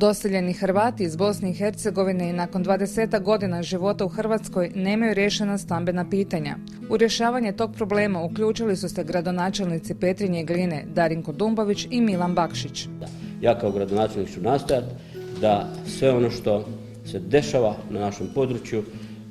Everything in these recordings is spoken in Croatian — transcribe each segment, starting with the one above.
Doseljeni Hrvati iz Bosne i Hercegovine i nakon 20 godina života u Hrvatskoj nemaju riješena stambena pitanja. U rješavanje tog problema uključili su se gradonačelnici Petrinje i Gline Darinko Dumbović i Milan Bakšić. Ja kao gradonačelnik ću nastojati da sve ono što se dešava na našem području,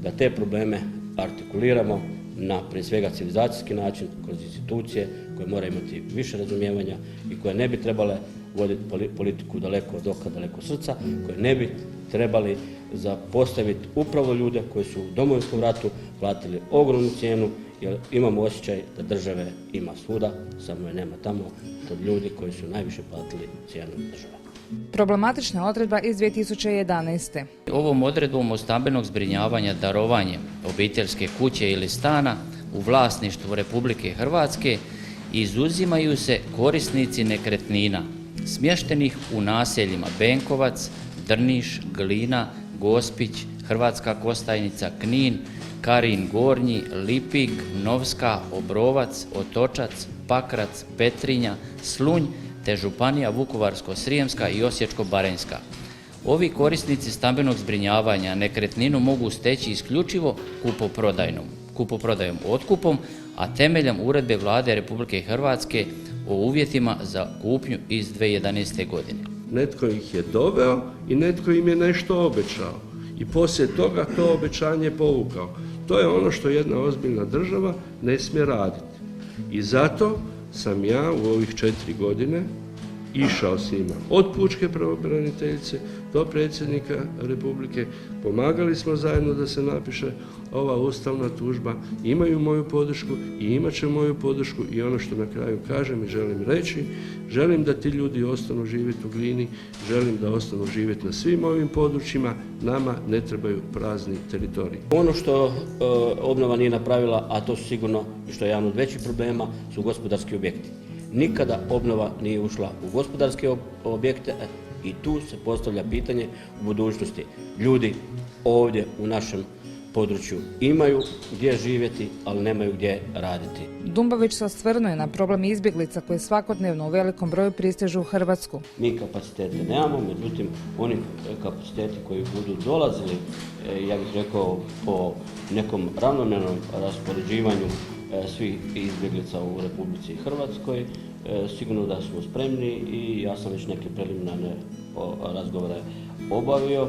da te probleme artikuliramo na prije svega civilizacijski način, kroz institucije koje moraju imati više razumijevanja i koje ne bi trebale voditi politiku daleko od oka, daleko od srca, koje ne bi trebali zapostaviti upravo ljude koji su u Domovinskom ratu platili ogromnu cijenu, jer imamo osjećaj da države ima svuda, samo je nema tamo kod ljudi koji su najviše platili cijenu države. Problematična odredba iz 2011. Ovom odredbom o stambenog zbrinjavanja darovanjem obiteljske kuće ili stana u vlasništvu Republike Hrvatske izuzimaju se korisnici nekretnina smještenih u naseljima Benkovac, Drniš, Glina, Gospić, Hrvatska Kostajnica, Knin, Karin Gornji, Lipik, Novska, Obrovac, Otočac, Pakrac, Petrinja, Slunj te županija Vukovarsko-srijemska i Osječko-baranjska. Ovi korisnici stambenog zbrinjavanja nekretninu mogu steći isključivo kupoprodajom otkupom, a temeljem uredbe Vlade Republike Hrvatske o uvjetima za kupnju iz 2011. godine. Netko ih je doveo i netko im je nešto obećao i poslije toga to obećanje povukao. To je ono što jedna ozbiljna država ne smije raditi. I zato sam ja u ovih 4 godine išao s njima od pučke pravobraniteljice do predsjednika Republike, pomagali smo zajedno da se napiše ova ustavna tužba, imaju moju podršku i imat će moju podršku i ono što na kraju kažem i želim reći, želim da ti ljudi ostanu živjeti u Glini, želim da ostanu živjeti na svim ovim područjima, nama ne trebaju prazni teritoriji. Ono što obnova nije napravila, a to su sigurno i što je jedan od većih problema, su gospodarski objekti. Nikada obnova nije ušla u gospodarske objekte i tu se postavlja pitanje u budućnosti. Ljudi ovdje u našem području imaju gdje živjeti, ali nemaju gdje raditi. Dumbović se osvrnuo na problem izbjeglica koji svakodnevno u velikom broju pristižu u Hrvatsku. Mi kapacitete nemamo, međutim oni kapaciteti koji budu dolazili, ja bih rekao, po nekom ravnomjernom raspoređivanju svih izbjeglica u Republici Hrvatskoj, sigurno da smo spremni i ja sam već neke preliminarne razgovore obavio.